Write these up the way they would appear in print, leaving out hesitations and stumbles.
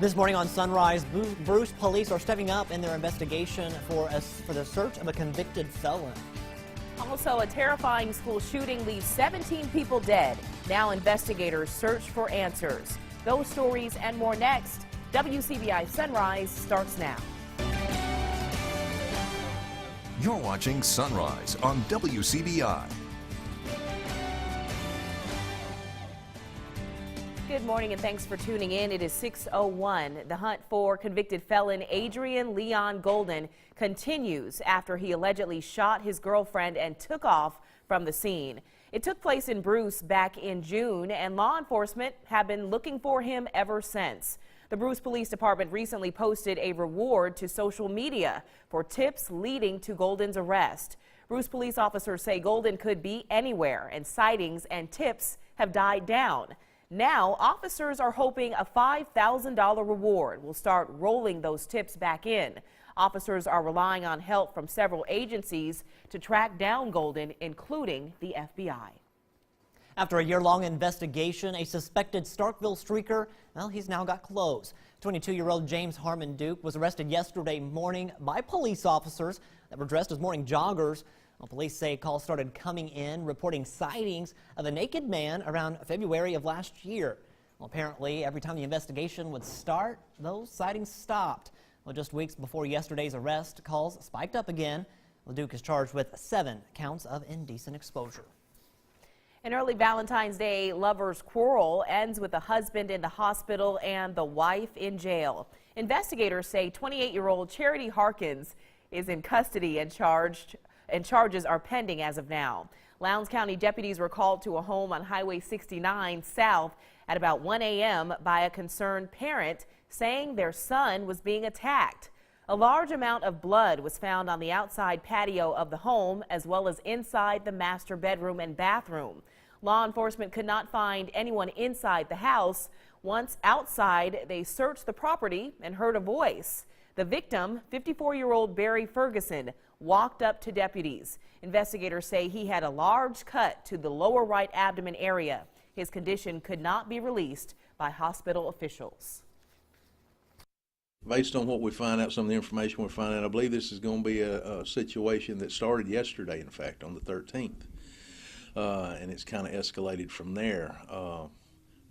This morning on Sunrise, Bruce police are stepping up in their investigation for the search of a convicted felon. Also, a terrifying school shooting leaves 17 people dead. Now investigators search for answers. Those stories and more next. WCBI Sunrise starts now. You're watching Sunrise on WCBI. Good morning and thanks for tuning in. It is 6:01. The hunt for convicted felon Adrian Leon Golden continues after he allegedly shot his girlfriend and took off from the scene. It took place in Bruce back in June, and law enforcement have been looking for him ever since. The Bruce Police Department recently posted a reward to social media for tips leading to Golden's arrest. Bruce police officers say Golden could be anywhere, and sightings and tips have died down. Now, officers are hoping a $5,000 reward will start rolling those tips back in. Officers are relying on help from several agencies to track down Golden, including the FBI. After a year-long investigation, a suspected Starkville streaker, well, he's now got clothes. 22-year-old James Harmon Duke was arrested yesterday morning by police officers that were dressed as morning joggers. Well, police say calls started coming in reporting sightings of a naked man around February of last year. Well, apparently, every time the investigation would start, those sightings stopped. Well, just weeks before yesterday's arrest, calls spiked up again. Well, Duke is charged with 7 counts of indecent exposure. An early Valentine's Day lover's quarrel ends with the husband in the hospital and the wife in jail. Investigators say 28-year-old Charity Harkins is in custody and charges are pending as of now. Lowndes County deputies were called to a home on Highway 69 South at about 1 a.m. by a concerned parent saying their son was being attacked. A large amount of blood was found on the outside patio of the home as well as inside the master bedroom and bathroom. Law enforcement could not find anyone inside the house. Once outside, they searched the property and heard a voice. The victim, 54-year-old Barry Ferguson, walked up to deputies. Investigators say he had a large cut to the lower right abdomen area. His condition could not be released by hospital officials. Based on what we find out, some of the information we're finding out, I believe this is going to be a situation that started yesterday, in fact, on the 13th. And it's kind of escalated from there.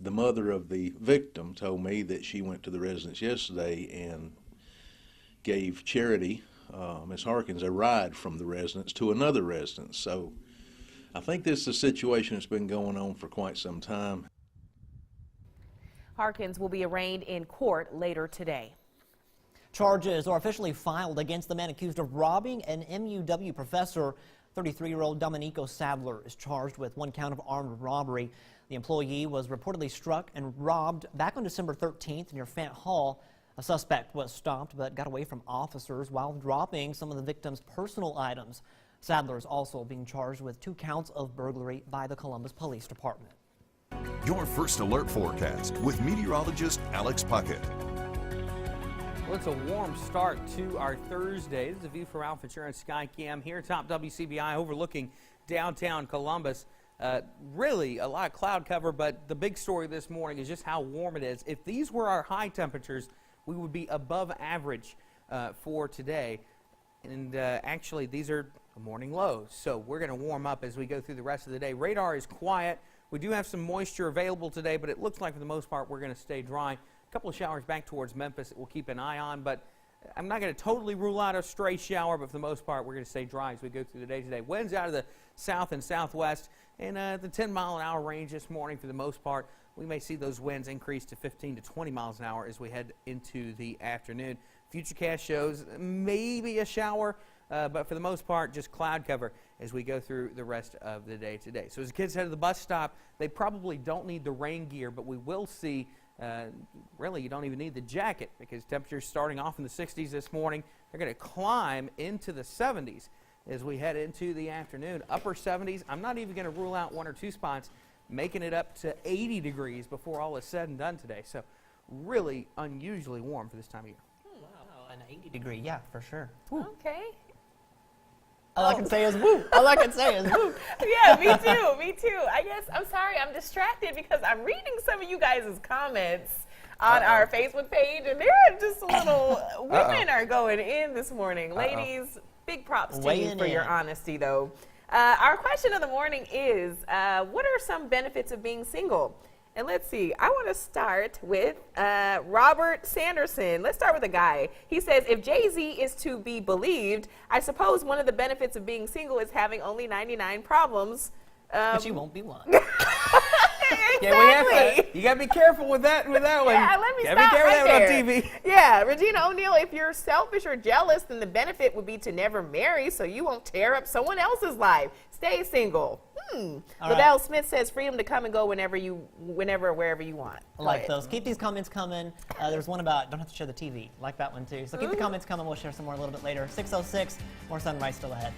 The mother of the victim told me that she went to the residence yesterday and gave Charity, Ms. Harkins, a ride from the residence to another residence. So I think this is a situation that's been going on for quite some time. Harkins will be arraigned in court later today. Charges are officially filed against the man accused of robbing an MUW professor. 33-year-old Domenico Sadler is charged with 1 count of armed robbery. The employee was reportedly struck and robbed back on December 13th near Fant Hall. A suspect was stopped but got away from officers while dropping some of the victim's personal items. Sadler is also being charged with 2 counts of burglary by the Columbus Police Department. Your first alert forecast with meteorologist Alex Puckett. Well, it's a warm start to our Thursday. This is a view from Alpha Insurance Skycam here atop WCBI overlooking downtown Columbus. Really a lot of cloud cover, but the big story this morning is just how warm it is. If these were our high temperatures, we would be above average for today. And actually, these are morning lows. So we're going to warm up as we go through the rest of the day. Radar is quiet. We do have some moisture available today, but it looks like for the most part we're going to stay dry. A couple of showers back towards Memphis that we'll keep an eye on, but I'm not going to totally rule out a stray shower, but for the most part we're going to stay dry as we go through the day today. Winds out of the south and southwest in the 10-mile-an-hour range this morning for the most part. We may see those winds increase to 15 to 20 miles an hour as we head into the afternoon. Futurecast shows maybe a shower, but for the most part just cloud cover as we go through the rest of the day today. So as the kids head to the bus stop, they probably don't need the rain gear, but we will see really, you don't even need the jacket because temperatures starting off in the 60s this morning. They're going to climb into the 70s as we head into the afternoon. Upper 70s. I'm not even going to rule out 1 or 2 spots, making it up to 80 degrees before all is said and done today. So really unusually warm for this time of year. Wow, an 80-degree, yeah, for sure. Ooh. Okay. All I can say is woo. All I can say is woo. Yeah, me too. Me too. I guess I'm sorry. I'm distracted because I'm reading some of you guys' comments on our Facebook page, and they're just a little, women are going in this morning. Ladies, big props to you for your honesty, though. Our question of the morning is, what are some benefits of being single? And let's see, I want to start with Robert Sanderson. Let's start with a guy. He says, if Jay-Z is to be believed, I suppose one of the benefits of being single is having only 99 problems. But you won't be one. Exactly. Yeah, we have to. You got to be careful with that one. Yeah, let me Gotta stop be careful right with that there. on TV. Yeah, Regina O'Neill, if you're selfish or jealous, then the benefit would be to never marry so you won't tear up someone else's life. Stay single. Liddell Smith says freedom to come and go whenever, wherever you want. I like those. Keep these comments coming. There's one about don't have to share the TV. Like that one too. So keep the comments coming. We'll share some more a little bit later. 6:06. More sunrise still ahead.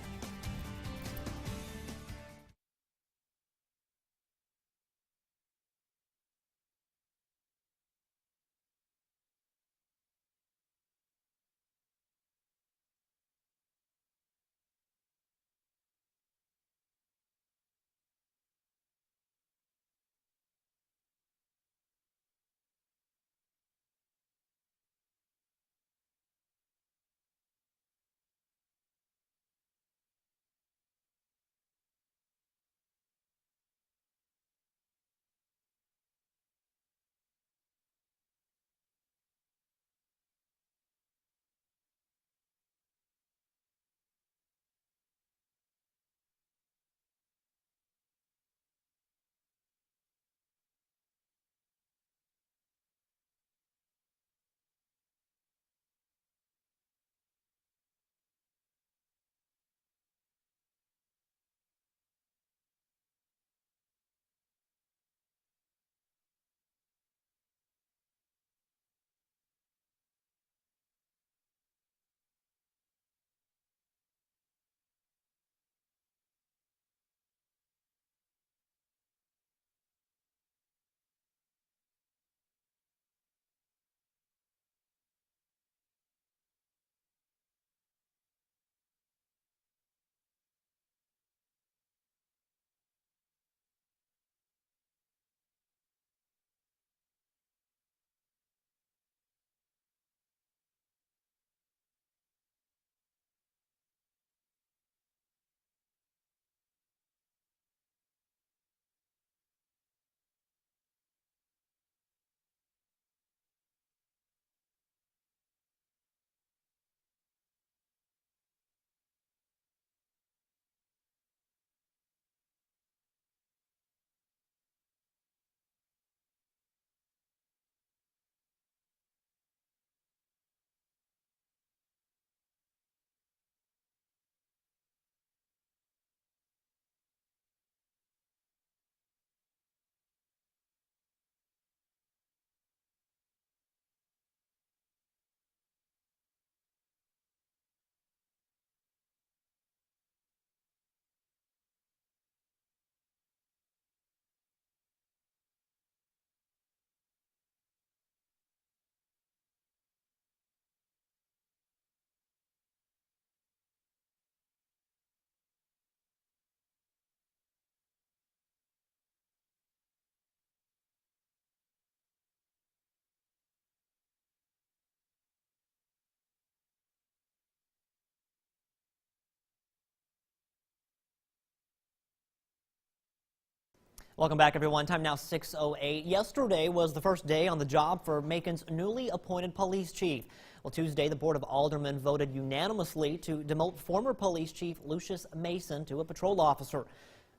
Welcome back, everyone. Time now 6:08. Yesterday was the first day on the job for Macon's newly appointed police chief. Well, Tuesday, the Board of Aldermen voted unanimously to demote former police chief Lucius Mason to a patrol officer.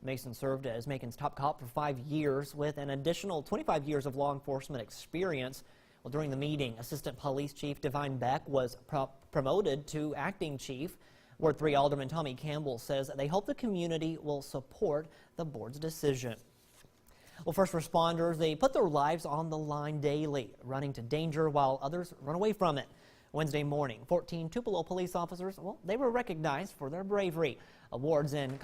Mason served as Macon's top cop for 5 years with an additional 25 years of law enforcement experience. Well, during the meeting, Assistant Police Chief Divine Beck was promoted to acting chief. Ward 3 Alderman Tommy Campbell says they hope the community will support the board's decision. Well, first responders, they put their lives on the line daily, running to danger while others run away from it. Wednesday morning, 14 Tupelo police officers, well, they were recognized for their bravery. Awards and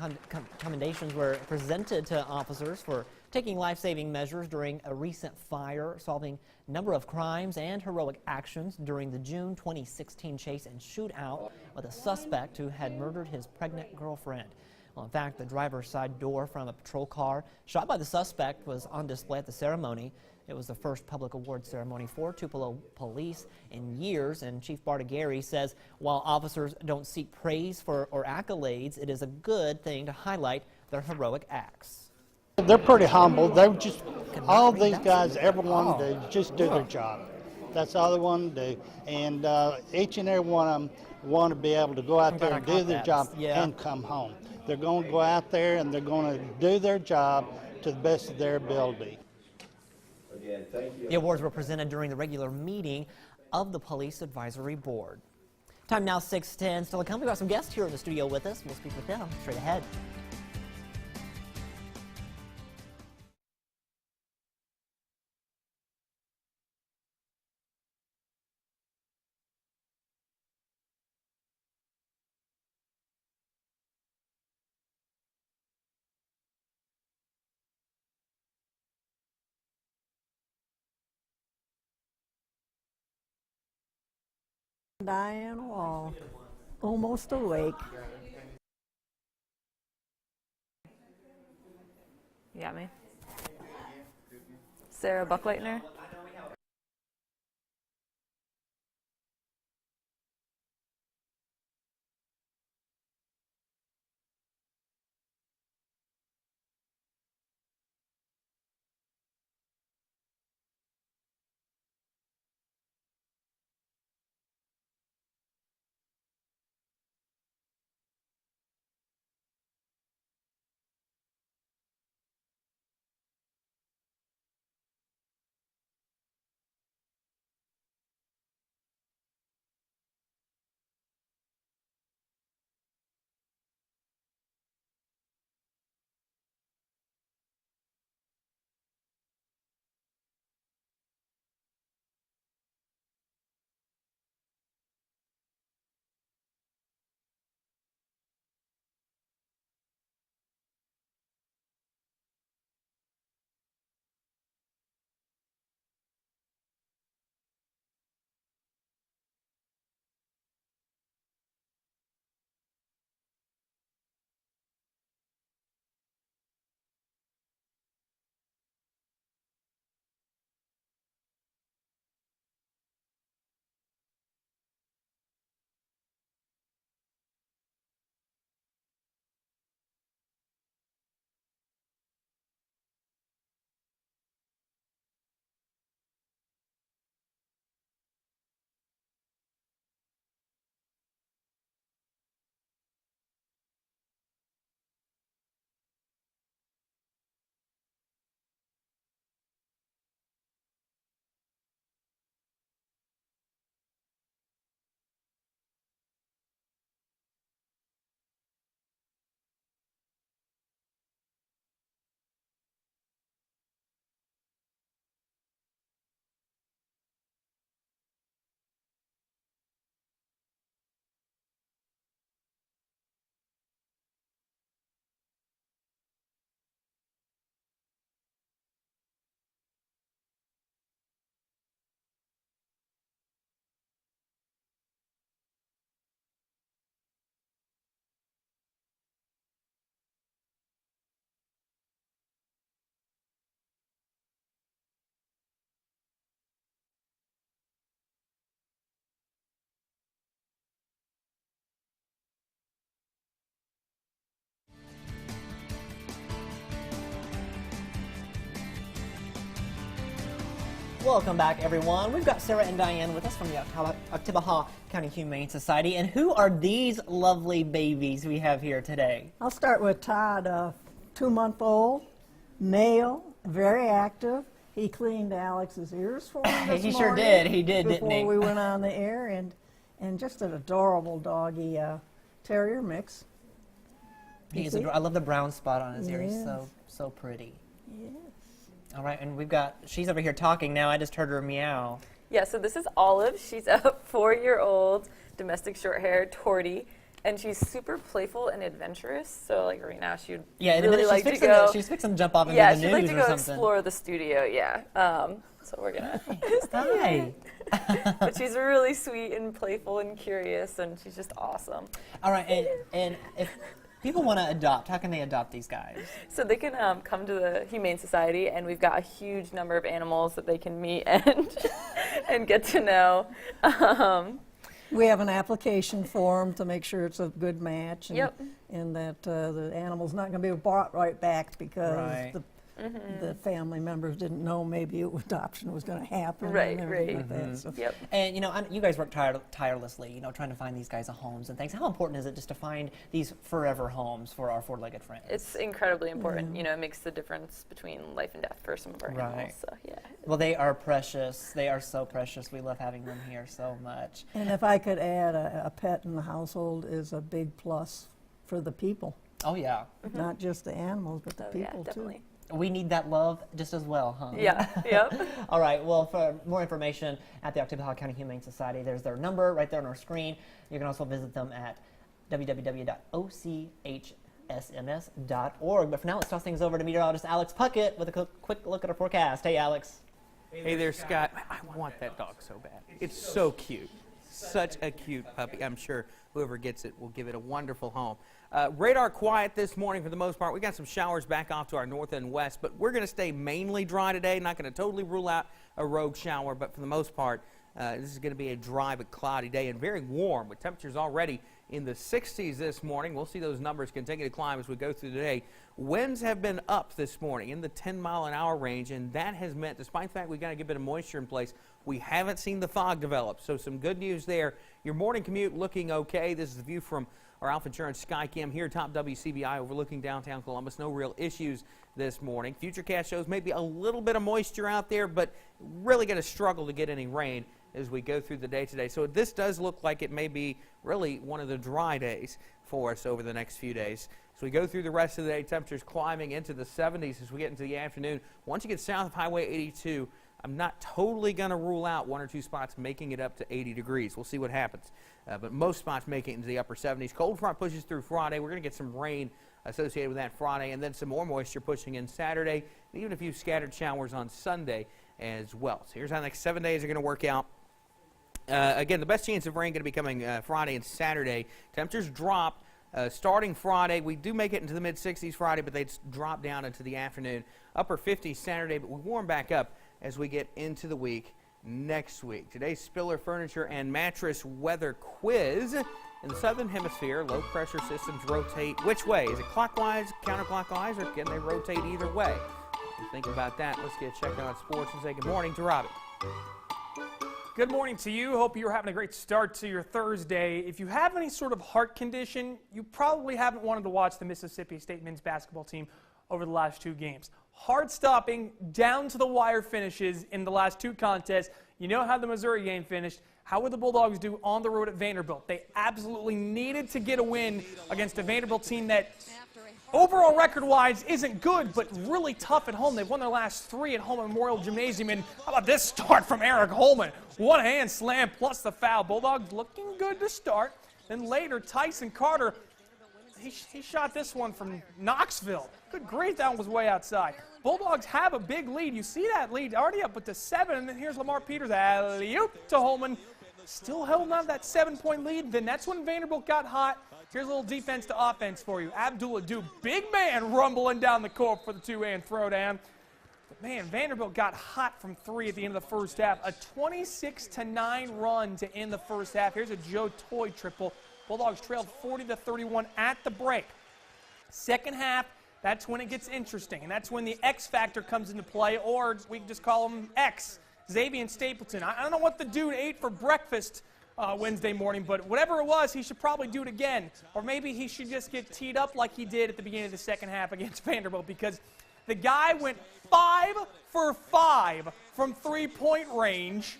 commendations were presented to officers for taking life-saving measures during a recent fire, solving a number of crimes and heroic actions during the June 2016 chase and shootout with a suspect who had murdered his pregnant girlfriend. Well, in fact, the driver's side door from a patrol car shot by the suspect was on display at the ceremony. It was the first public award ceremony for Tupelo Police in years, and Chief Bartigari says while officers don't seek praise or accolades, it is a good thing to highlight their heroic acts. They're pretty humble. They just, all these guys ever want to do is just do their job. That's all they want to do. And each and every one of them want to be able to go out there and do their job and come home. They're going to go out there and they're going to do their job to the best of their ability. Again, thank you. The awards were presented during the regular meeting of the Police Advisory Board. Time now 6:10. Still to come. We've got some guests here in the studio with us. We'll speak with them straight ahead. Diane Wall, almost awake. You got me? Sarah Buckleitner? Welcome back, everyone. We've got Sarah and Diane with us from the Oktibbeha County Humane Society. And who are these lovely babies we have here today? I'll start with Todd, a 2-month-old, male, very active. He cleaned Alex's ears for me this He sure morning did. He did, didn't he? before we went on the air, and just an adorable doggy terrier mix. I love the brown spot on his ear. He's Yes. so pretty. Yes. All right, and she's over here talking now. I just heard her meow. Yeah, so this is Olive. She's a 4-year-old domestic short-haired tortie, and she's super playful and adventurous. So, like right now, she'd really like to go. She's fixing to jump off into Yeah, the she'd news like to or go something. explore the studio. Yeah. So we're gonna. Hi. But she's really sweet and playful and curious, and she's just awesome. All right, and if People want to adopt. How can they adopt these guys? So they can come to the Humane Society, and we've got a huge number of animals that they can meet and get to know. We have an application form to make sure it's a good match, and, Yep. and that the animal's not going to be brought right back because Right. the family members didn't know maybe adoption was going to happen. Right, and everything right. like that. So Yep. And you know, you guys work tirelessly, you know, trying to find these guys homes and things. How important is it just to find these forever homes for our four-legged friends? It's incredibly important. You know, it makes the difference between life and death for some of our Right. animals. So yeah. Well, they are precious. They are so precious. We love having them here so much. And if I could add, a pet in the household is a big plus for the people, Oh yeah, not just the animals, but the Oh yeah, people definitely. too. we need that love just as well, huh? Yeah. Yep. All right, well, for more information at the Oktibbeha County Humane Society, there's their number right there on our screen. You can also visit them at www.ochsms.org. But for now, let's toss things over to meteorologist Alex Puckett with a quick look at our forecast. Hey, Alex. Hey there, Scott. I want that dog so bad. It's so cute. Such a cute puppy. I'm sure whoever gets it will give it a wonderful home. Radar quiet this morning for the most part. We got some showers back off to our north and west, but we're going to stay mainly dry today. Not going to totally rule out a rogue shower, but for the most part, this is going to be a dry but cloudy day and very warm with temperatures already in the 60s this morning. We'll see those numbers continue to climb as we go through the day. Winds have been up this morning in the 10-mile-an-hour range, and that has meant, despite the fact we've got to get a bit of moisture in place, we haven't seen the fog develop. So some good news there. Your morning commute looking okay. This is the view from our Alpha Insurance Skycam here, top WCBI, overlooking downtown Columbus. No real issues this morning. Futurecast shows maybe a little bit of moisture out there, but really going to struggle to get any rain as we go through the day today. So this does look like it may be really one of the dry days for us over the next few days. As we go through the rest of the day, temperatures climbing into the 70s as we get into the afternoon. Once you get south of Highway 82, I'm not totally going to rule out one or two spots making it up to 80 degrees. We'll see what happens. But most spots make it into the upper 70s. Cold front pushes through Friday. We're going to get some rain associated with that Friday, and then some more moisture pushing in Saturday, and even a few scattered showers on Sunday as well. So here's how the next 7 days are going to work out. Again, the best chance of rain going to be coming Friday and Saturday. Temperatures drop starting Friday. We do make it into the mid-60s Friday, but they drop down into the afternoon. Upper 50s Saturday, but we warm back up as we get into the week next week. Today's Spiller Furniture and Mattress Weather Quiz. In the southern hemisphere, low-pressure systems rotate which way? Is it clockwise, counterclockwise, or can they rotate either way? Think about that. Let's get checked out sports and say good morning to Robbie. Good morning to you. Hope you're having a great start to your Thursday. If you have any sort of heart condition, you probably haven't wanted to watch the Mississippi State men's basketball team over the last two games. Heart-stopping, down-to-the-wire finishes in the last two contests. You know how the Missouri game finished. How would the Bulldogs do on the road at Vanderbilt? They absolutely needed to get a win against a Vanderbilt team that overall record-wise isn't good, but really tough at home. They've won their last three at home at Memorial Gymnasium. And how about this start from Eric Holman? One hand slam plus the foul. Bulldogs looking good to start. Then later, Tyson Carter, he shot this one from Knoxville. Good grief, that one was way outside. Bulldogs have a big lead. You see that lead already up to 7, and then here's Lamar Peters, alley-oop to Holman. Still holding on to that 7-point lead. Then that's when Vanderbilt got hot. Here's a little defense to offense for you. Abdullah Dube, big man rumbling down the court for the two-hand throwdown. But man, Vanderbilt got hot from 3 at the end of the first half. A 26-9 run to end the first half. Here's a Joe Toy triple. Bulldogs trailed 40-31 at the break. Second half, that's when it gets interesting, and that's when the X factor comes into play, or we can just call him X, Xavier Stapleton. I don't know what the dude ate for breakfast Wednesday morning, but whatever it was, he should probably do it again. Or maybe he should just get teed up like he did at the beginning of the second half against Vanderbilt, because the guy went 5 for 5 from three-point range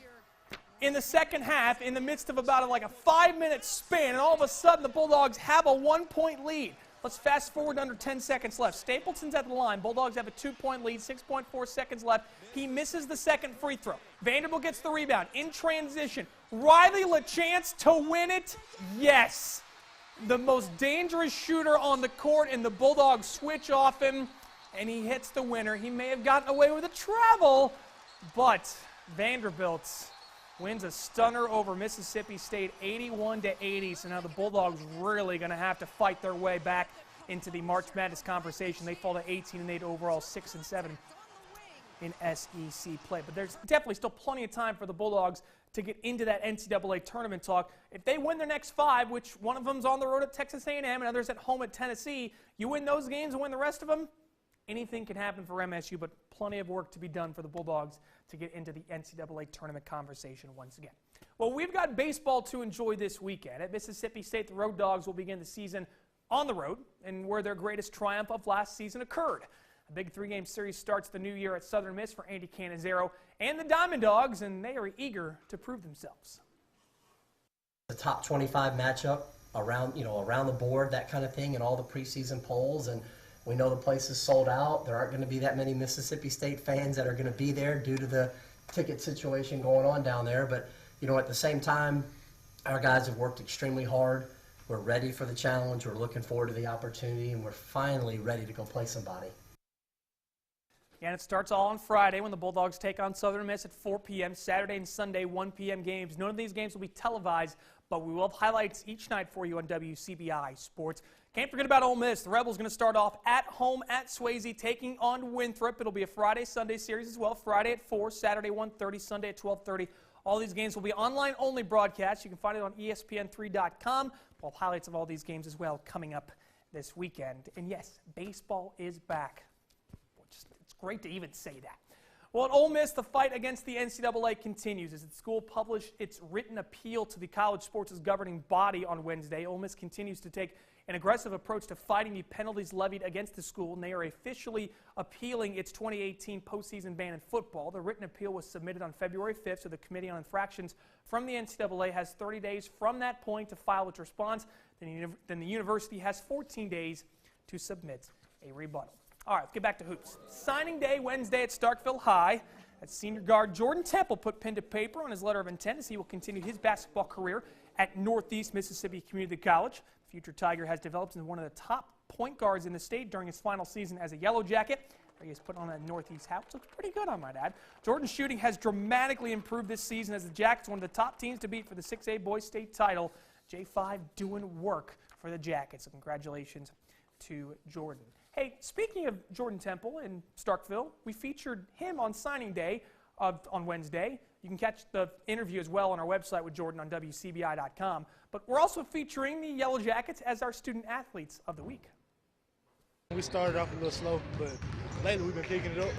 in the second half in the midst of about a 5-minute span, and all of a sudden the Bulldogs have a 1-point lead. Let's fast forward to under 10 seconds left. Stapleton's at the line. Bulldogs have a 2-point lead, 6.4 seconds left. He misses the second free throw. Vanderbilt gets the rebound. In transition, Riley LaChance to win it. Yes. The most dangerous shooter on the court, and the Bulldogs switch off him, and he hits the winner. He may have gotten away with a travel, but Vanderbilt wins a stunner over Mississippi State 81-80. So now the Bulldogs really going to have to fight their way back into the March Madness conversation. They fall to 18-8 overall, 6-7 in SEC play. But there's definitely still plenty of time for the Bulldogs to get into that NCAA tournament talk. If they win their next 5, which one of them's on the road at Texas A&M and others at home at Tennessee, you win those games and win the rest of them, anything can happen for MSU, but plenty of work to be done for the Bulldogs to get into the NCAA tournament conversation once again. Well, we've got baseball to enjoy this weekend. At Mississippi State, the Road Dogs will begin the season on the road and where their greatest triumph of last season occurred. A big 3-game series starts the new year at Southern Miss for Andy Cannizzaro and the Diamond Dogs, and they are eager to prove themselves. The top 25 matchup around the board, that kind of thing, and all the preseason polls, and we know the place is sold out. There aren't going to be that many Mississippi State fans that are going to be there due to the ticket situation going on down there. But, at the same time, our guys have worked extremely hard. We're ready for the challenge. We're looking forward to the opportunity, and we're finally ready to go play somebody. And it starts all on Friday when the Bulldogs take on Southern Miss at 4 p.m. Saturday and Sunday, 1 p.m. games. None of these games will be televised, but we will have highlights each night for you on WCBI Sports. Can't forget about Ole Miss. The Rebels going to start off at home at Swayze, taking on Winthrop. It'll be a Friday-Sunday series as well. Friday at 4, Saturday 1:30, Sunday at 12:30. All these games will be online-only broadcasts. You can find it on ESPN3.com. We'll have highlights of all these games as well coming up this weekend. And yes, baseball is back. It's great to even say that. Well, at Ole Miss, the fight against the NCAA continues as the school published its written appeal to the college sports' governing body on Wednesday. Ole Miss continues to take an aggressive approach to fighting the penalties levied against the school, and they are officially appealing its 2018 postseason ban in football. The written appeal was submitted on February 5th, so the Committee on Infractions from the NCAA has 30 days from that point to file its response. Then the university has 14 days to submit a rebuttal. All right, let's get back to hoops. Signing day Wednesday at Starkville High. As senior guard Jordan Temple put pen to paper on his letter of intent as he will continue his basketball career at Northeast Mississippi Community College. The future Tiger has developed into one of the top point guards in the state during his final season as a Yellow Jacket. He has put on that Northeast hat, which looks pretty good, I might add. Jordan's shooting has dramatically improved this season as the Jackets are one of the top teams to beat for the 6A boys state title. J5 doing work for the Jackets, so congratulations to Jordan. Hey, speaking of Jordan Temple in Starkville, we featured him on signing day on Wednesday. You can catch the interview as well on our website with Jordan on WCBI.com. But we're also featuring the Yellow Jackets as our student athletes of the week. We started off a little slow, but lately we've been picking it up.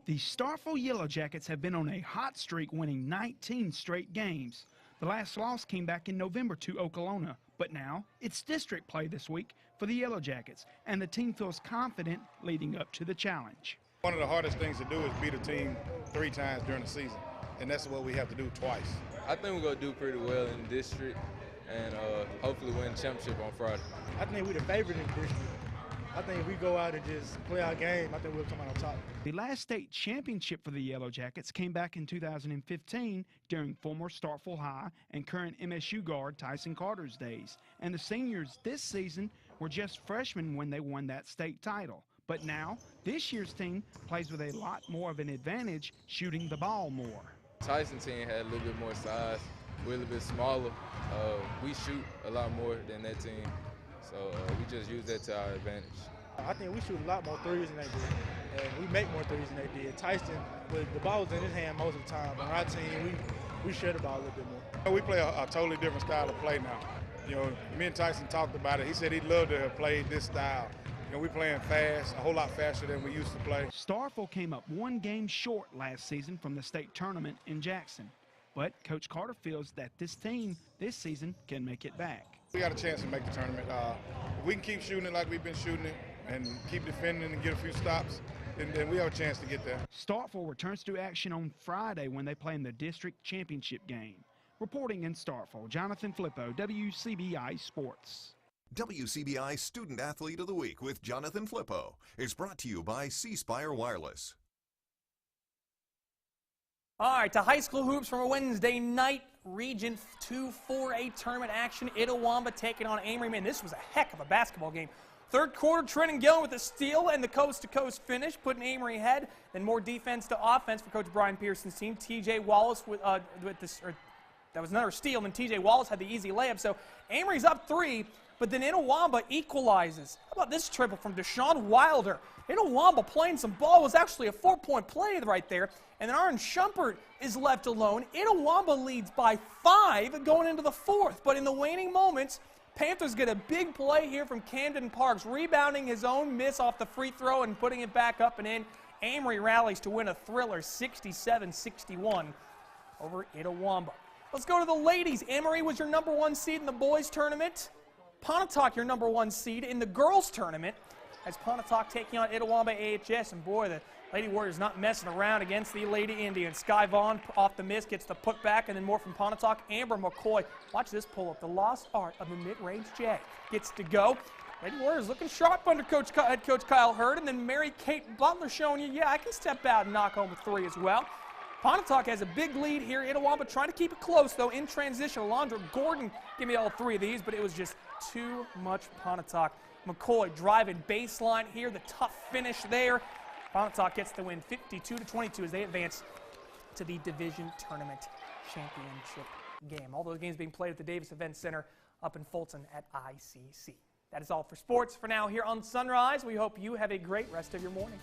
The Starkville Yellow Jackets have been on a hot streak, winning 19 straight games. The last loss came back in November to Okolona, but now it's district play this week for the Yellow Jackets, and the team feels confident leading up to the challenge. One of the hardest things to do is beat a team 3 times during the season, and that's what we have to do twice. I think we're going to do pretty well in the district and hopefully win the championship on Friday. I think we're the favorite in the district. I think if we go out and just play our game, I think we'll come out on top. The last state championship for the Yellow Jackets came back in 2015 during former Starkville High and current MSU guard Tyson Carter's days. And the seniors this season were just freshmen when they won that state title. But now, this year's team plays with a lot more of an advantage shooting the ball more. Tyson team had a little bit more size. We're a little bit smaller. We shoot a lot more than that team. So we just use that to our advantage. I think we shoot a lot more threes than they did, and we make more threes than they did. Tyson, with the ball was in his hand most of the time. On our team, we share the ball a little bit more. We play a totally different style of play now. Me and Tyson talked about it. He said he'd love to have played this style. We're playing fast, a whole lot faster than we used to play. Starkville came up 1 game short last season from the state tournament in Jackson. But Coach Carter feels that this team this season can make it back. We got a chance to make the tournament. If we can keep shooting it like we've been shooting it and keep defending and get a few stops, then we have a chance to get there. Starkville returns to action on Friday when they play in the district championship game. Reporting in Starkville, Jonathan Flippo, WCBI Sports. WCBI Student Athlete of the Week with Jonathan Flippo is brought to you by C Spire Wireless. All right, to high school hoops from a Wednesday night Region 2 4A tournament action. Itawamba taking on Amory. Man, this was a heck of a basketball game. Third quarter, Trenton Gillen with a steal and the coast-to-coast finish, putting Amory ahead. Then more defense to offense for Coach Brian Pearson's team. T.J. Wallace that was another steal, and T.J. Wallace had the easy layup. So Amory's up 3. but then Itawamba equalizes. How about this triple from Deshaun Wilder? Itawamba playing some ball, was actually a 4-point play right there. And then Aaron Shumpert is left alone. Itawamba leads by 5 going into the 4th. But in the waning moments, Panthers get a big play here from Camden Parks, rebounding his own miss off the free throw and putting it back up and in. Amory rallies to win a thriller 67-61 over Itawamba. Let's go to the ladies. Amory was your #1 seed in the boys tournament. Pontotoc your #1 seed in the girls tournament. As Pontotoc taking on Itawamba AHS, and boy, the Lady Warriors not messing around against the Lady Indians. Sky Vaughn off the miss, gets the putback, and then more from Pontotoc. Amber McCoy, watch this pull-up, the lost art of the mid-range J. Gets to go. Lady Warriors looking sharp under head coach Kyle Hurd, and then Mary Kate Butler showing you, yeah, I can step out and knock home a 3 as well. Pontotoc has a big lead here. Itawamba trying to keep it close, though, in transition. Alondra Gordon give me all 3 of these, but it was just too much Pontotoc. McCoy driving baseline here, the tough finish there. Pontotoc gets the win 52-22 as they advance to the division tournament championship game. All those games being played at the Davis Event Center up in Fulton at ICC. That is all for sports for now here on Sunrise. We hope you have a great rest of your morning.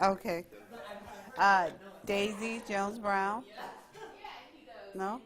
Okay. Daisy Jones Brown. No?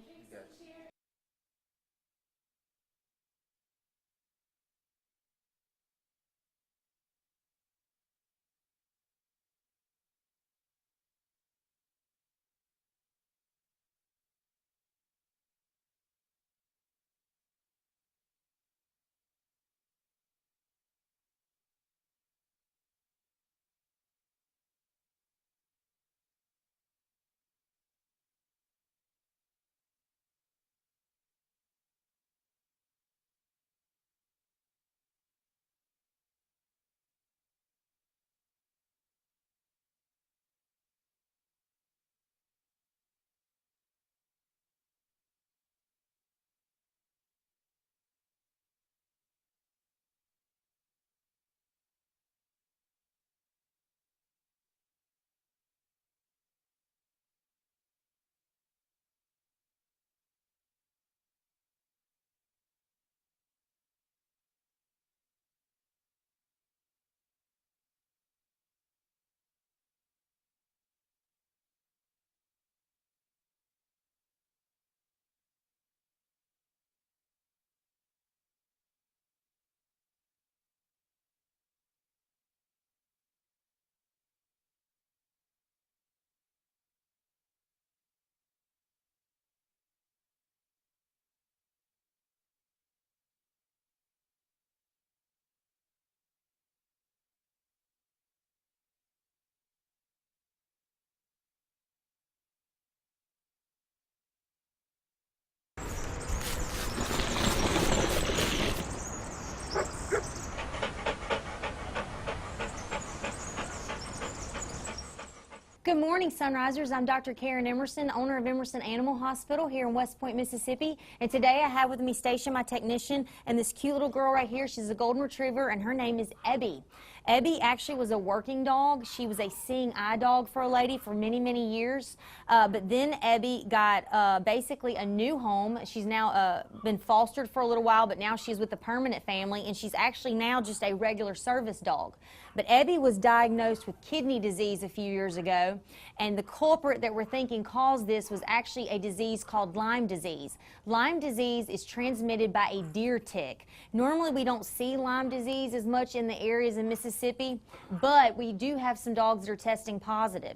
Good morning, Sunrisers. I'm Dr. Karen Emerson, owner of Emerson Animal Hospital here in West Point, Mississippi. And today I have with me Stacia, my technician, and this cute little girl right here. She's a golden retriever, and her name is Ebby. Ebby actually was a working dog. She was a seeing eye dog for a lady for many, many years. But then Ebby got basically a new home. She's now been fostered for a little while, but now she's with a permanent family, and she's actually now just a regular service dog. But Ebby was diagnosed with kidney disease a few years ago, and the culprit that we're thinking caused this was actually a disease called Lyme disease. Lyme disease is transmitted by a deer tick. Normally we don't see Lyme disease as much in the areas in Mississippi, but we do have some dogs that are testing positive.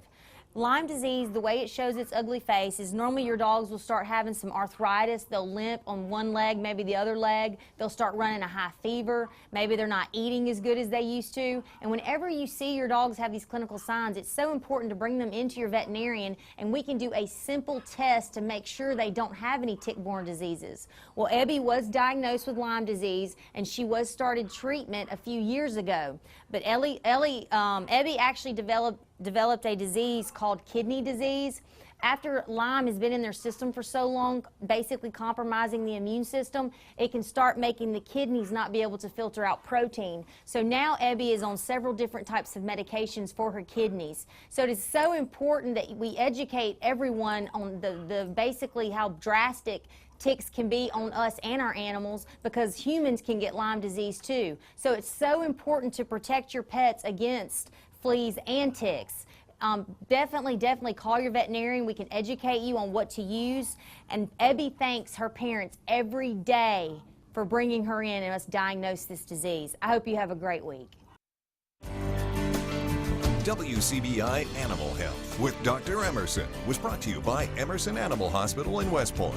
Lyme disease, the way it shows its ugly face is normally your dogs will start having some arthritis. They'll limp on one leg, maybe the other leg. They'll start running a high fever. Maybe they're not eating as good as they used to. And whenever you see your dogs have these clinical signs, it's so important to bring them into your veterinarian, and we can do a simple test to make sure they don't have any tick-borne diseases. Well, Ebby was diagnosed with Lyme disease, and she was started treatment a few years ago. But Ebby actually developed a disease called kidney disease. After Lyme has been in their system for so long, basically compromising the immune system, it can start making the kidneys not be able to filter out protein. So now Ebby is on several different types of medications for her kidneys. So it is so important that we educate everyone on the basically how drastic ticks can be on us and our animals, because humans can get Lyme disease too. So it's so important to protect your pets against fleas and ticks. Definitely call your veterinarian. We can educate you on what to use. And Ebby thanks her parents every day for bringing her in and us diagnose this disease. I hope you have a great week. WCBI Animal Health with Dr. Emerson was brought to you by Emerson Animal Hospital in West Point.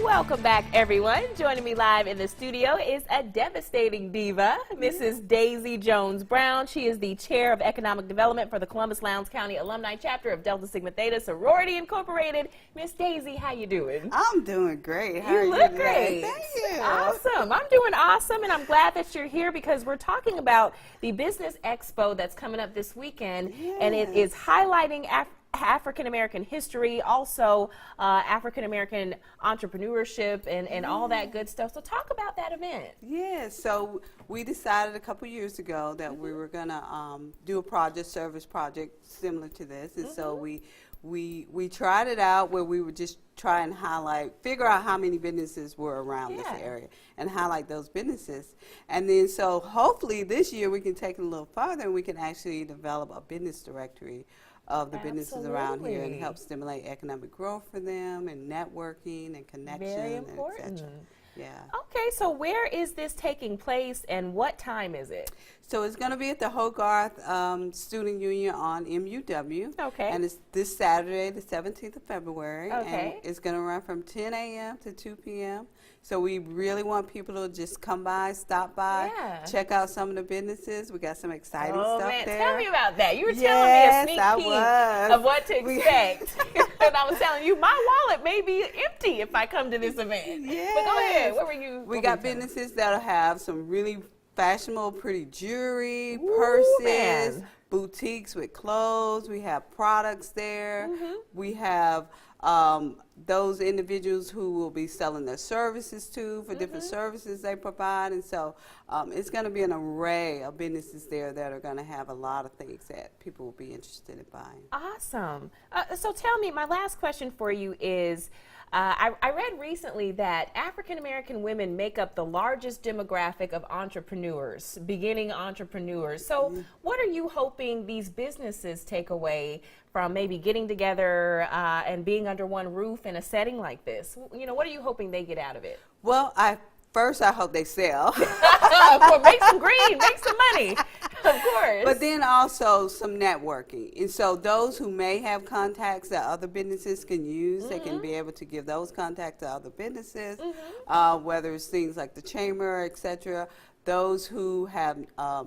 Welcome back, everyone. Joining me live in the studio is a devastating diva, Mrs. Daisy Jones Brown. She is the Chair of Economic Development for the Columbus Lowndes County Alumni Chapter of Delta Sigma Theta Sorority Incorporated. Miss Daisy, how you doing? I'm doing great. How are You you look today? great. Thank you. Awesome. I'm doing awesome, and I'm glad that you're here because we're talking about the Business Expo that's coming up this weekend, and it is highlighting African American history, also African American entrepreneurship, and all that good stuff. So talk about that event. Yeah, so we decided a couple years ago that we were going to do a service project similar to this. And so we tried it out where we would just try and figure out how many businesses were around this area and highlight those businesses. And then so hopefully this year we can take it a little farther and we can actually develop a business directory of the businesses around here and help stimulate economic growth for them and networking and connection. Very important. Yeah. Okay, so where is this taking place and what time is it? So it's going to be at the Hogarth Student Union on MUW. Okay. And it's this Saturday, the 17th of February. Okay. And it's going to run from 10 a.m. to 2 p.m. So we really want people to just come by, stop by, check out some of the businesses. We got some exciting stuff there. Tell me about that. You were telling me a sneak peek of what to expect. And I was telling you, my wallet may be empty if I come to this event. Yes. But go ahead. What were you? We got businesses that'll have some really fashionable, pretty jewelry, purses, boutiques with clothes. We have products there. We have those individuals who will be selling their services too for different services they provide. And so it's going to be an array of businesses there that are going to have a lot of things that people will be interested in buying. Awesome. So tell me, my last question for you is, I read recently that African American women make up the largest demographic of entrepreneurs, beginning entrepreneurs. So what are you hoping these businesses take away from maybe getting together and being under one roof in a setting like this? You know, what are you hoping they get out of it? Well, first I hope they sell. Well, make some green, make some money, of course. But then also some networking. And so those who may have contacts that other businesses can use, they can be able to give those contacts to other businesses, whether it's things like the chamber, etc. Those who have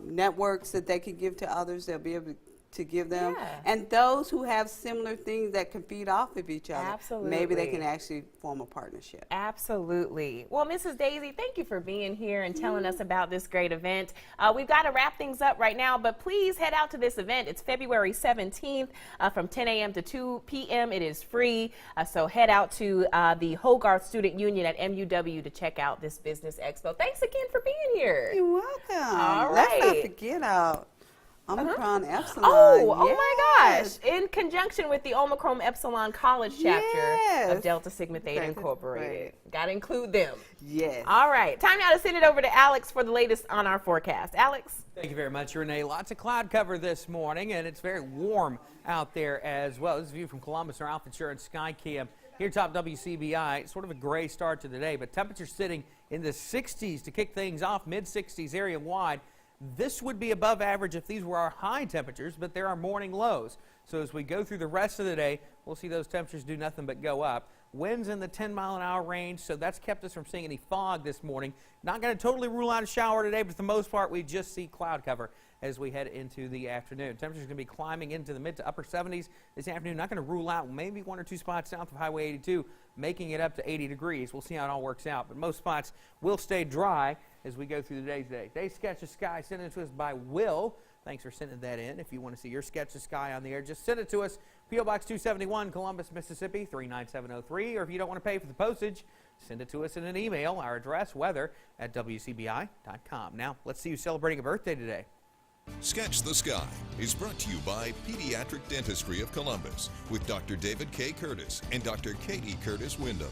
networks that they can give to others, they'll be able to give them. And those who have similar things that can feed off of each other, maybe they can actually form a partnership. Absolutely. Well, Mrs. Daisy, thank you for being here and telling us about this great event. We've got to wrap things up right now, but please head out to this event. It's February 17th from 10 a.m. to 2 p.m. It is free, so head out to the Hogarth Student Union at MUW to check out this Business Expo. Thanks again for being here. You're welcome. All right. Let's not forget out Omicron Epsilon. Oh my gosh. In conjunction with the Omicron Epsilon College chapter of Delta Sigma Theta Incorporated. Got to include them. Yes. All right. Time now to send it over to Alex for the latest on our forecast. Alex? Thank you very much, Renee. Lots of cloud cover this morning, and it's very warm out there as well. This is a view from Columbus, our Alpha Insurance Skycam. Here atop WCBI, sort of a gray start to the day, but temperatures sitting in the 60s to kick things off, mid-60s area wide. This would be above average if these were our high temperatures, but there are morning lows. So as we go through the rest of the day, we'll see those temperatures do nothing but go up. Winds in the 10-mile-an-hour range, so that's kept us from seeing any fog this morning. Not going to totally rule out a shower today, but for the most part, we just see cloud cover as we head into the afternoon. Temperatures going to be climbing into the mid to upper 70s this afternoon. Not going to rule out maybe one or two spots south of Highway 82, making it up to 80 degrees. We'll see how it all works out, but most spots will stay dry as we go through the day's day. Today's sketch of sky sent in to us by Will. Thanks for sending that in. If you want to see your sketch of sky on the air, just send it to us. P.O. Box 271, Columbus, Mississippi, 39703. Or if you don't want to pay for the postage, send it to us in an email. Our address, weather@wcbi.com. Now, let's see who's celebrating a birthday today. Sketch the Sky is brought to you by Pediatric Dentistry of Columbus with Dr. David K. Curtis and Dr. Katie Curtis Wyndham.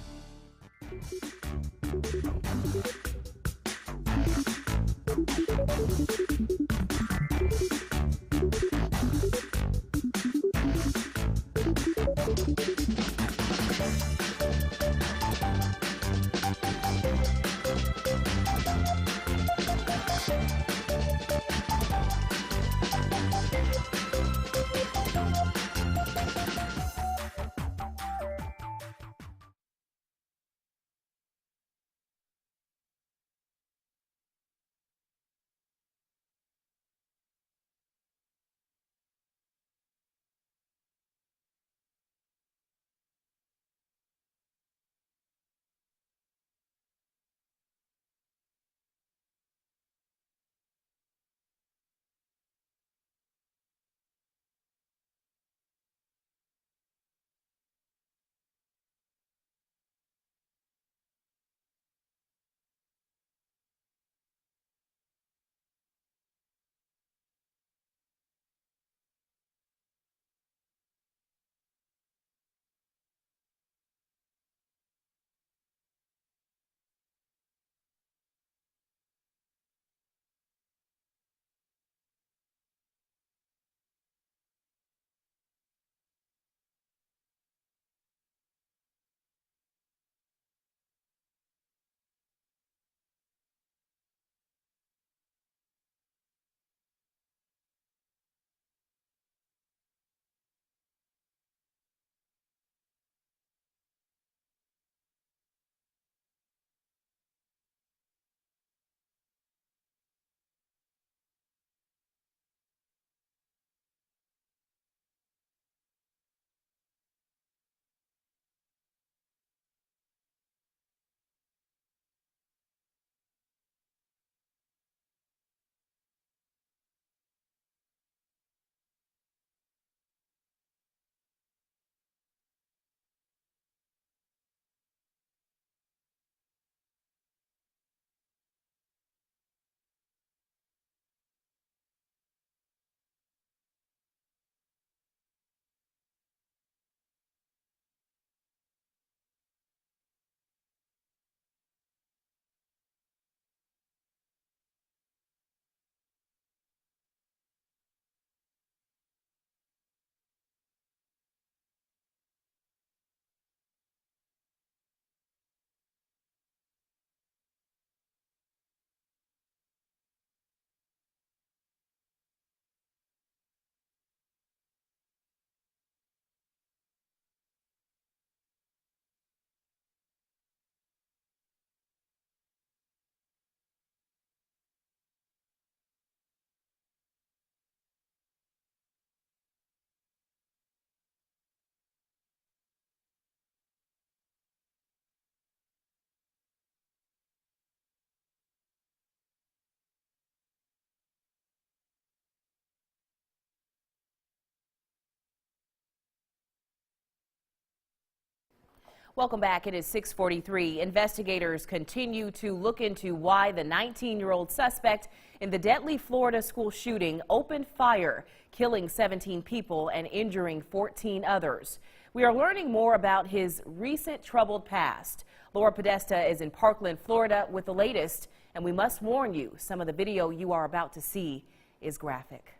Welcome back. It is 6:43. Investigators continue to look into why the 19-year-old suspect in the deadly Florida school shooting opened fire, killing 17 people and injuring 14 others. We are learning more about his recent troubled past. Laura Podesta is in Parkland, Florida with the latest, and we must warn you, some of the video you are about to see is graphic.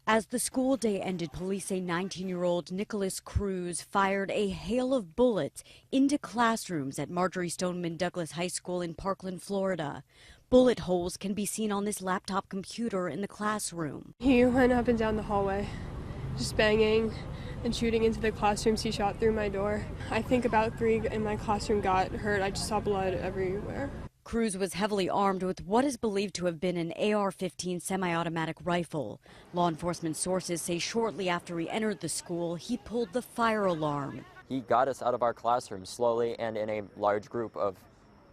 As the school day ended, police say 19-year-old Nicholas Cruz fired a hail of bullets into classrooms at Marjorie Stoneman Douglas High School in Parkland, Florida. Bullet holes can be seen on this laptop computer in the classroom. He went up and down the hallway, just banging and shooting into the classrooms. He shot through my door. I think about 3 in my classroom got hurt. I just saw blood everywhere. Cruz was heavily armed with what is believed to have been an AR-15 semi-automatic rifle. Law enforcement sources say shortly after he entered the school, he pulled the fire alarm. He got us out of our classroom slowly and in a large group of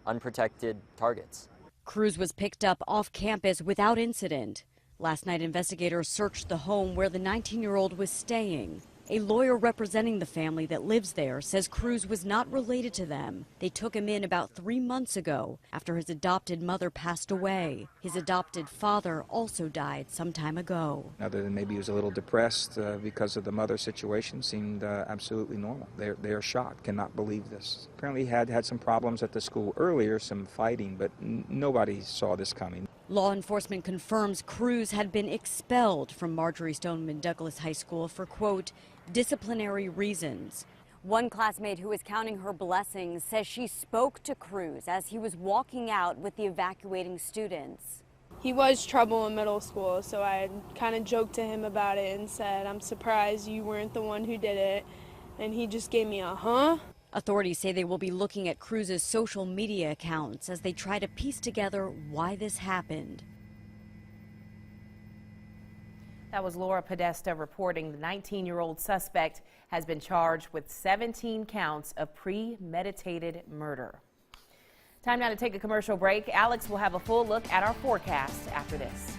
unprotected targets. Cruz was picked up off campus without incident. Last night, investigators searched the home where the 19-year-old was staying. A lawyer representing the family that lives there says Cruz was not related to them. They took him in about 3 months ago after his adopted mother passed away. His adopted father also died some time ago. Other than maybe he was a little depressed because of the mother situation, seemed absolutely normal. They are shocked, cannot believe this. Apparently he had some problems at the school earlier, some fighting, but nobody saw this coming. Law enforcement confirms Cruz had been expelled from Marjorie Stoneman Douglas High School for, quote, disciplinary reasons. One classmate who was counting her blessings says she spoke to Cruz as he was walking out with the evacuating students. He was trouble in middle school, so I kind of joked to him about it and said, I'm surprised you weren't the one who did it. And he just gave me a huh? Authorities say they will be looking at Cruz's social media accounts as they try to piece together why this happened. That was Laura Podesta reporting the 19-year-old suspect has been charged with 17 counts of premeditated murder. Time now to take a commercial break. Alex will have a full look at our forecast after this.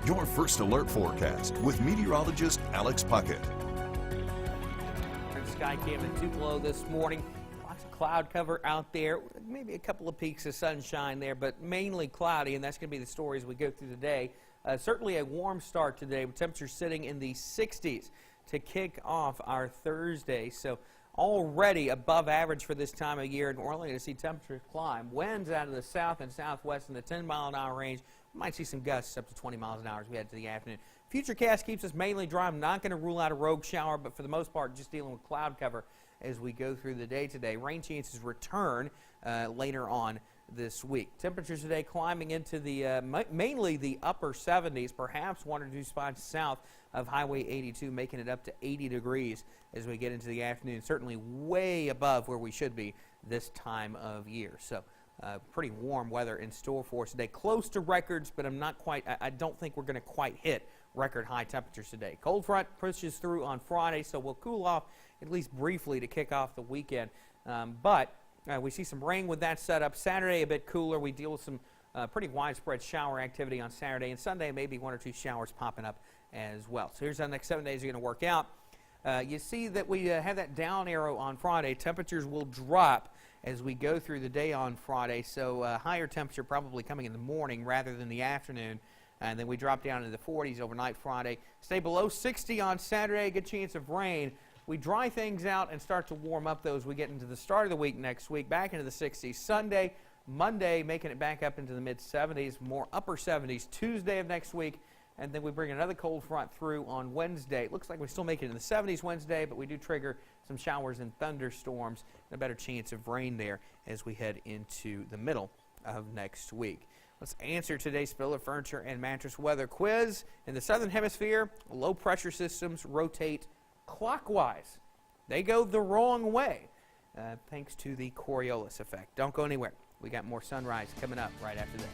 Your first alert forecast with meteorologist Alex Puckett. Sky cam in Tupelo this morning. Lots of cloud cover out there. Maybe a couple of peaks of sunshine there, but mainly cloudy, and that's going to be the story as we go through the day. Certainly a warm start today with temperatures sitting in the 60s to kick off our Thursday. So already above average for this time of year, and we're only going to see temperatures climb. Winds out of the south and southwest in the 10-mile-an-hour range. We might see some gusts up to 20 miles an hour as we head to the afternoon. Futurecast keeps us mainly dry. I'm not going to rule out a rogue shower, but for the most part, just dealing with cloud cover as we go through the day today. Rain chances return later on this week. Temperatures today climbing into the mainly the upper 70s, perhaps 1 or 2 spots south of Highway 82, making it up to 80 degrees as we get into the afternoon. Certainly way above where we should be this time of year. So pretty warm weather in store for us today. Close to records, but I don't think we're going to quite hit record high temperatures today. Cold front pushes through on Friday, so we'll cool off at least briefly to kick off the weekend. But we see some rain with that setup. Saturday a bit cooler. We deal with some pretty widespread shower activity on Saturday, and Sunday maybe 1 or 2 showers popping up as well. So here's how the next 7 days are going to work out. You see that we have that down arrow on Friday. Temperatures will drop as we go through the day on Friday, so higher temperature probably coming in the morning rather than the afternoon. And then we drop down into the 40s overnight Friday. Stay below 60 on Saturday, good chance of rain. We dry things out and start to warm up those. We get into the start of the week next week, back into the 60s. Sunday, Monday, making it back up into the mid-70s, more upper 70s Tuesday of next week. And then we bring another cold front through on Wednesday. It looks like we still make it in the 70s Wednesday, but we do trigger some showers and thunderstorms and a better chance of rain there as we head into the middle of next week. Let's answer today's Spiller Furniture and Mattress weather quiz. In the southern hemisphere, low pressure systems rotate clockwise. They go the wrong way thanks to the Coriolis effect. Don't go anywhere. We got more sunrise coming up right after this.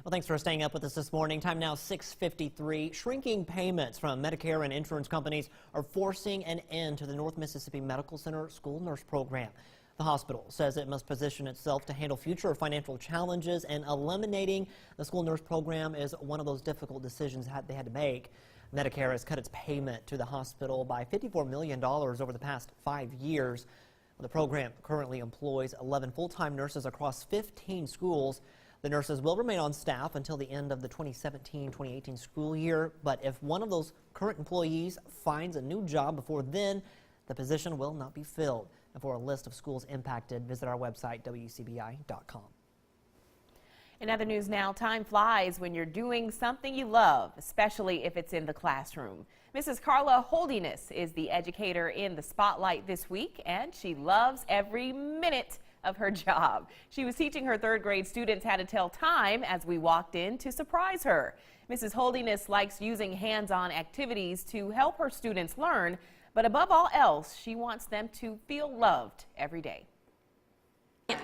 Well, thanks for staying up with us this morning. Time now 6:53. Shrinking payments from Medicare and insurance companies are forcing an end to the North Mississippi Medical Center school nurse program. The hospital says it must position itself to handle future financial challenges, and eliminating the school nurse program is one of those difficult decisions they had to make. Medicare has cut its payment to the hospital by $54 million over the past 5 years. The program currently employs 11 full-time nurses across 15 schools. The nurses will remain on staff until the end of the 2017-2018 school year, but if one of those current employees finds a new job before then, the position will not be filled. And for a list of schools impacted, visit our website, WCBI.com. In other news now, time flies when you're doing something you love, especially if it's in the classroom. Mrs. Carla Holdiness is the educator in the spotlight this week, and she loves every minute of her job. She was teaching her third grade students how to tell time as we walked in to surprise her. Mrs. Holdiness likes using hands-on activities to help her students learn, but above all else, she wants them to feel loved every day.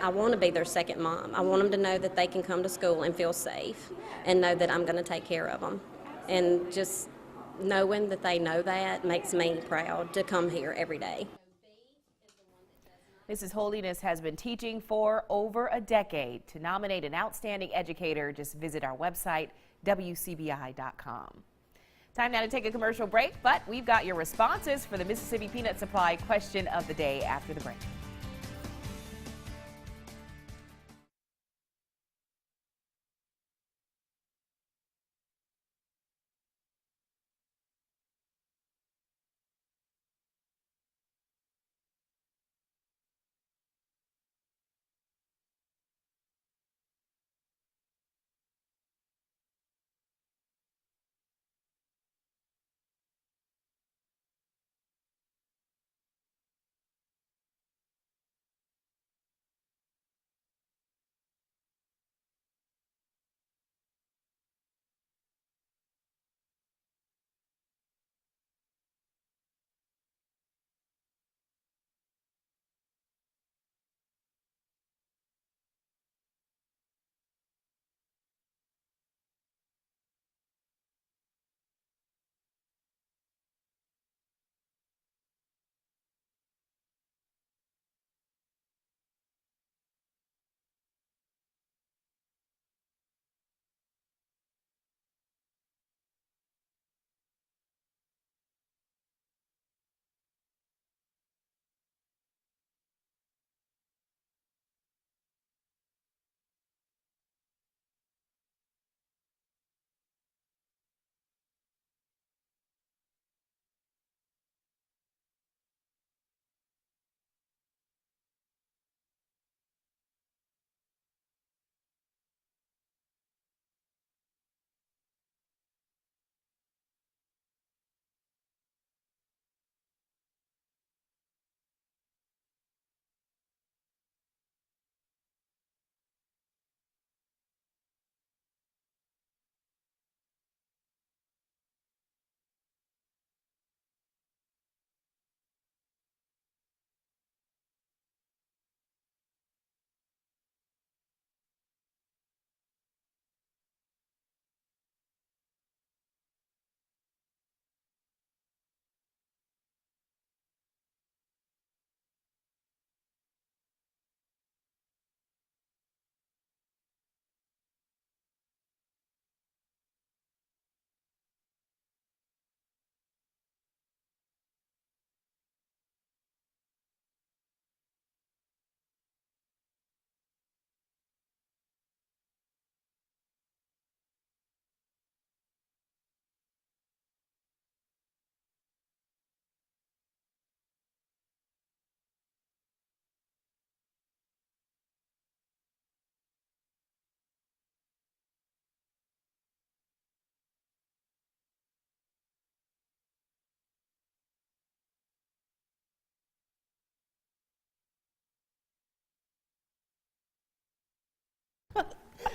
I want to be their second mom. I want them to know that they can come to school and feel safe and know that I'm going to take care of them. And just knowing that they know that makes me proud to come here every day. Mrs. Holdiness has been teaching for over a decade. To nominate an outstanding educator, just visit our website, WCBI.com. Time now to take a commercial break, but we've got your responses for the Mississippi Peanut Supply question of the day after the break.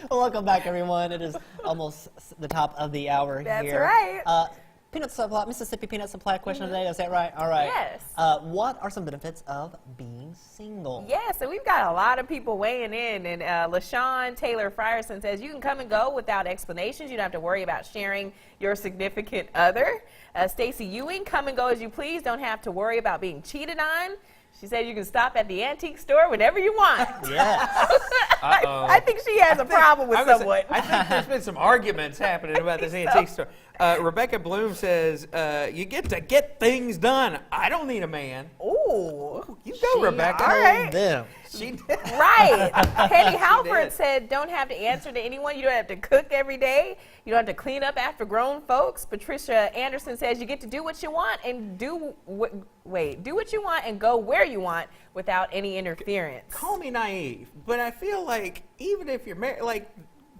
Well, welcome back, everyone. It is almost the top of the hour That's here. right. Peanut Supply, Mississippi Peanut Supply question today. Is that right? All right. Yes. What are some benefits of being single? Yes, and we've got a lot of people weighing in. And LaShawn Taylor Frierson says you can come and go without explanations. You don't have to worry about sharing your significant other. Stacy Ewing, come and go as you please. Don't have to worry about being cheated on. She said you can stop at the antique store whenever you want. Yeah. I think she has a problem with someone. I think there's been some arguments happening about this antique store. Rebecca Bloom says, you get to get things done. I don't need a man. Ooh. You go, Rebecca. All right. Them. She did. Right. Penny Halford said, don't have to answer to anyone. You don't have to cook every day. You don't have to clean up after grown folks. Patricia Anderson says you get to do what you want and do what you want and go where you want without any interference. Call me naive, but I feel like even if you're married, like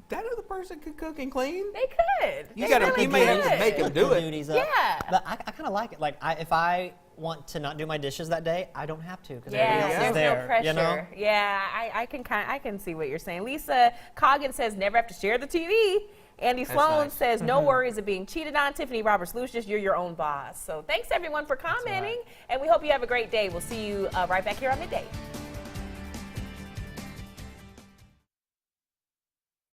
that other person could cook and clean. They could. You may have to make them do it. Duties up. Yeah. But I kind of like it. Like if I want to not do my dishes that day, I don't have to because Yeah, everybody else there's is there. no pressure. You know? Yeah, I can see what you're saying. Lisa Coggin says never have to share the TV. Andy Sloan says no worries of being cheated on. Tiffany Roberts-Lucius, you're your own boss. So thanks everyone for commenting, and we hope you have a great day. We'll see you right back here on Midday.